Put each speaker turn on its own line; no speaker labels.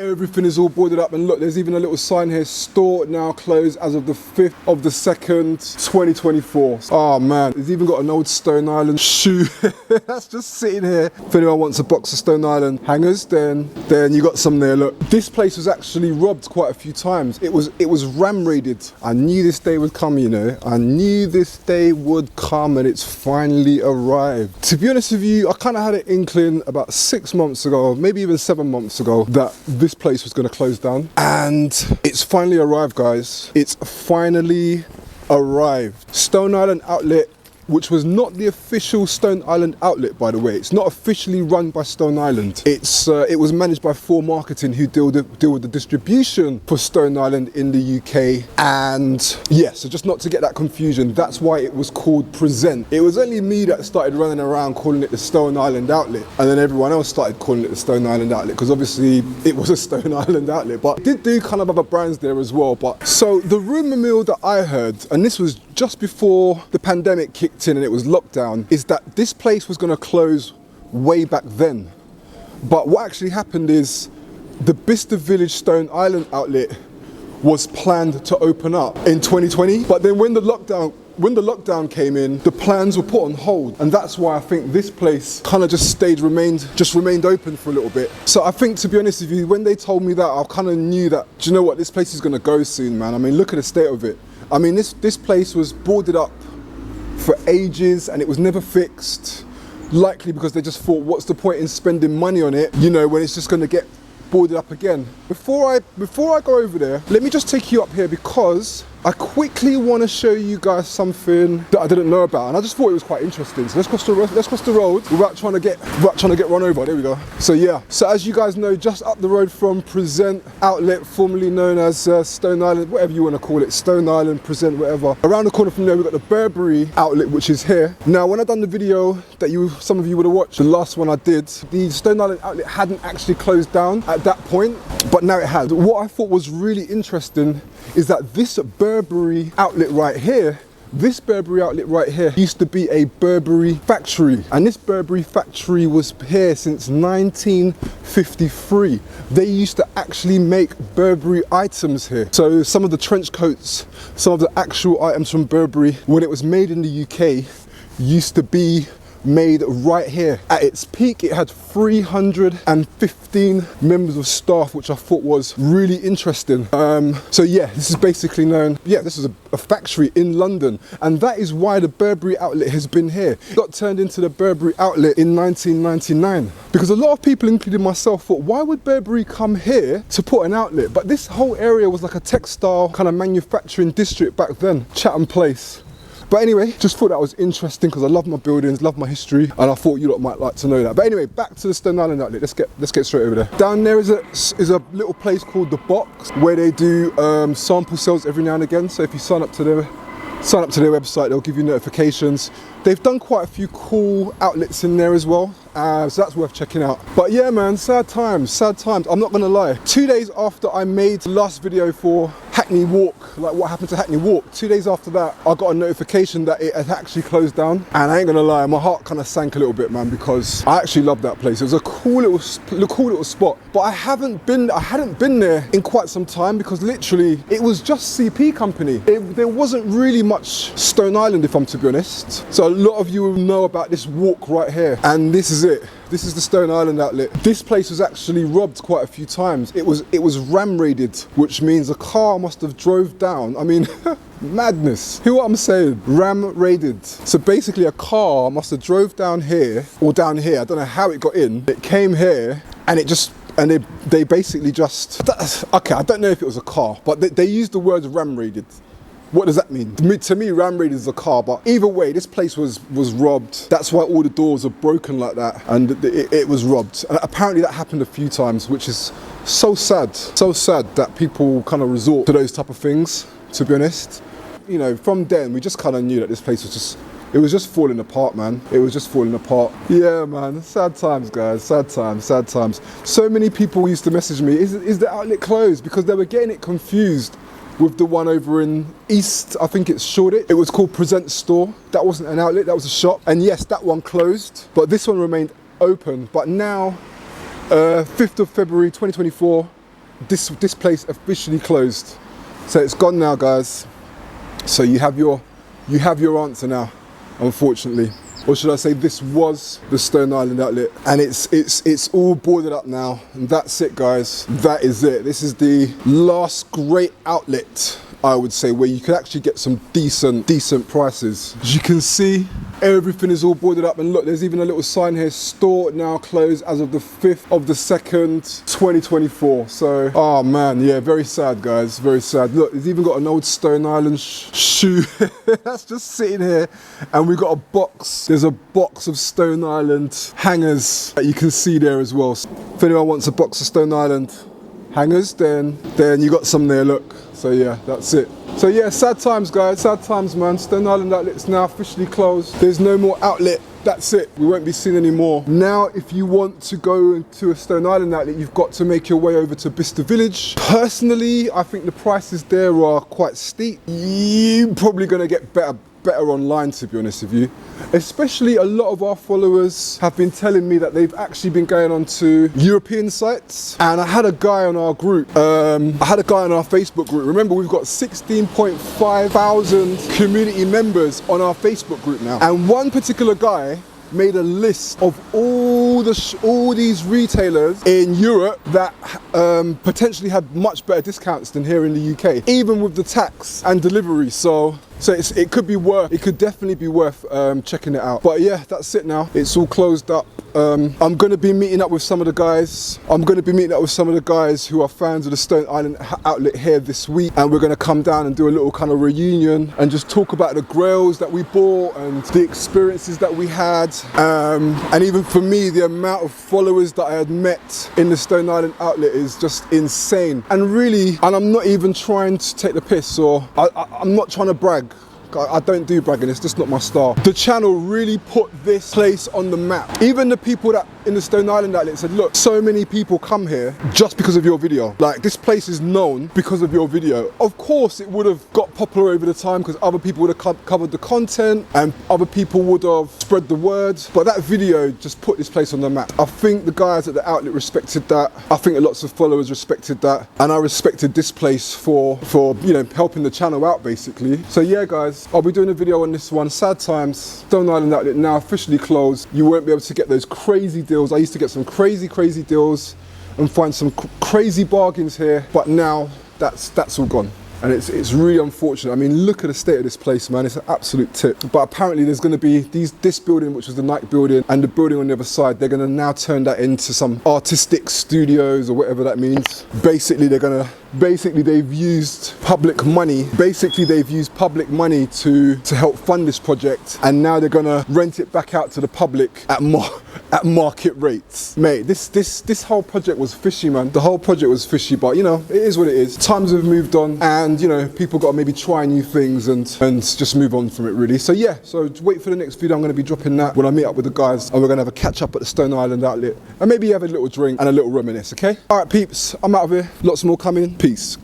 everything is all boarded up, and look, there's even a little sign here, store now closed as of the 5th of the 2nd, 2024. Oh man, it's even got an old Stone Island shoe that's just sitting here. If anyone wants a box of Stone Island hangers, then you got some there. Look, this place was actually robbed quite a few times. It was ram raided. I knew this day would come, you know. I knew this day would come, and it's finally arrived. To be honest with you, I kind of had an inkling about 6 months ago, maybe even 7 months ago, that this place was going to close down, and it's finally arrived, guys. It's finally arrived. Stone Island Outlet, which was not the official Stone Island outlet, by the way. It's not officially run by Stone Island. It was managed by 4 Marketing, who deal with the distribution for Stone Island in the UK. And yeah, so just not to get that confusion, that's why it was called Present. It was only me that started running around calling it the Stone Island outlet, and then everyone else started calling it the Stone Island outlet, because obviously it was a Stone Island outlet. But it did do kind of other brands there as well. But so the rumour mill that I heard, and this was just before the pandemic kicked in and it was lockdown, is that this place was going to close way back then. But what actually happened is the Bicester Village Stone Island outlet was planned to open up in 2020, but then when the lockdown came in, the plans were put on hold, and that's why I think this place kind of just remained open for a little bit. So I think, to be honest with you, when they told me that, I kind of knew that, do you know what, this place is going to go soon, man. I mean, look at the state of it. I mean, this place was boarded up for ages and it was never fixed, likely because they just thought, what's the point in spending money on it, you know, when it's just going to get boarded up again. Before I go over there, let me just take you up here, because I quickly want to show you guys something that I didn't know about, and I just thought it was quite interesting. So let's cross the road without trying to get run over. There we go. So yeah, so as you guys know, just up the road from Present Outlet, formerly known as Stone Island, whatever you want to call it, Stone Island, Present, whatever. Around the corner from there, we've got the Burberry Outlet, which is here. Now, when I done the video that some of you would have watched, the last one I did, the Stone Island Outlet hadn't actually closed down at that point, but now it has. What I thought was really interesting is that this Burberry outlet right here, used to be a Burberry factory, and this Burberry factory was here since 1953. They used to actually make Burberry items here. So some of the trench coats, some of the actual items from Burberry, when it was made in the UK, used to be made right here. At its peak, it had 315 members of staff, which I thought was really interesting. So yeah, this is basically known, yeah, this is a factory in London, and that is why the Burberry outlet has been here. It got turned into the Burberry outlet in 1999, because a lot of people, including myself, thought, why would Burberry come here to put an outlet? But this whole area was like a textile kind of manufacturing district back then, Chatham Place. But anyway, just thought that was interesting, because I love my buildings, love my history, and I thought you lot might like to know that. But anyway, back to the Stone Island outlet. Let's get straight over there. Down there is a little place called The Box, where they do sample sales every now and again. So if you sign up to their website, they'll give you notifications. They've done quite a few cool outlets in there as well, so that's worth checking out. But yeah, man, sad times. I'm not gonna lie. 2 days after I made the last video for Hackney Walk, like what happened to Hackney Walk, 2 days after that, I got a notification that it had actually closed down. And I ain't gonna lie, my heart kind of sank a little bit, man, because I actually loved that place. It was a cool little spot. But I hadn't been there in quite some time, because literally it was just CP Company. There wasn't really much Stone Island, if I'm to be honest. So a lot of you will know about this walk right here, and this is it. This is the Stone Island outlet. This place was actually robbed quite a few times. It was ram raided, which means a car must have drove down. I mean, madness. Hear what I'm saying? Ram raided. So basically a car must have drove down here, or down here. I don't know how it got in. It came here, and they basically just, okay, I don't know if it was a car, but they used the word ram raided. What does that mean? To me, ram raided is a car, but either way, this place was robbed. That's why all the doors are broken like that, and it was robbed. And apparently that happened a few times, which is so sad. So sad that people kind of resort to those type of things, to be honest. You know, from then, we just kind of knew that this place was just falling apart, man. It was just falling apart. Yeah, man, sad times, guys, sad times. So many people used to message me, is the outlet closed? Because they were getting it confused with the one over in East, I think it's Shoreditch. It was called Present Store. That wasn't an outlet, that was a shop. And yes, that one closed, but this one remained open. But now, 5th of February 2024, this place officially closed. So it's gone now, guys. So you have your answer now, unfortunately. Or should I say, this was the Stone Island outlet, and it's all boarded up now, and that's it, guys. That is it. This is the last great outlet, I would say, where you could actually get some decent prices. As you can see, everything is all boarded up, and look, there's even a little sign here: store now closed as of the 5th of the 2nd, 2024. So, oh man, yeah, very sad, guys, very sad. Look, there's even got an old Stone Island shoe that's just sitting here, and we've got a box. There's a box of Stone Island hangers that you can see there as well. If anyone wants a box of Stone Island hangers, then you got some there, look. So yeah, that's it. So yeah, sad times, guys, sad times, man. Stone Island outlet's now officially closed. There's no more outlet. That's it. We won't be seen anymore. Now, if you want to go to a Stone Island outlet, you've got to make your way over to Bicester Village. Personally, I think the prices there are quite steep. You're probably going to get better online, to be honest with you. Especially a lot of our followers have been telling me that they've actually been going on to European sites, and I had a guy on our group, I had a guy on our Facebook group. Remember, we've got 16.5 thousand community members on our Facebook group now, and one particular guy made a list of all these retailers in Europe that potentially had much better discounts than here in the UK, even with the tax and delivery. So it could definitely be worth checking it out. But yeah, that's it now. It's all closed up. I'm going to be meeting up with some of the guys. Who are fans of the Stone Island outlet here this week, and we're going to come down and do a little kind of reunion and just talk about the grails that we bought and the experiences that we had. And even for me, the amount of followers that I had met in the Stone Island outlet is just insane. And really, and I'm not even trying to take the piss, or I'm not trying to brag. I don't do bragging, it's just not my style. The channel really put this place on the map. Even the people that in the Stone Island outlet said, look, so many people come here just because of your video. Like, this place is known because of your video. Of course, it would have got popular over the time because other people would have covered the content and other people would have spread the word. But that video just put this place on the map. I think the guys at the outlet respected that. I think lots of followers respected that. And I respected this place for you know, helping the channel out, basically. So yeah, guys, I'll be doing a video on this one. Sad times. Stone Island outlet now officially closed. You won't be able to get those crazy deals. I used to get some crazy deals and find some crazy bargains here, but now that's all gone. And it's really unfortunate. I mean, look at the state of this place, man. It's an absolute tip. But apparently there's going to be this building, which was the Nike building, and the building on the other side, they're going to now turn that into some artistic studios or whatever that means. Basically, they've used public money. They've used public money to help fund this project, and now they're going to rent it back out to the public at market rates. Mate, this whole project was fishy, man. The whole project was fishy, but you know, it is what it is. Times have moved on, and you know, people got to maybe try new things and just move on from it, really. So yeah, so wait for the next video. I'm going to be dropping that when I meet up with the guys, and we're going to have a catch up at the Stone Island outlet, and maybe have a little drink and a little reminisce, okay? All right, peeps, I'm out of here. Lots more coming. Peace.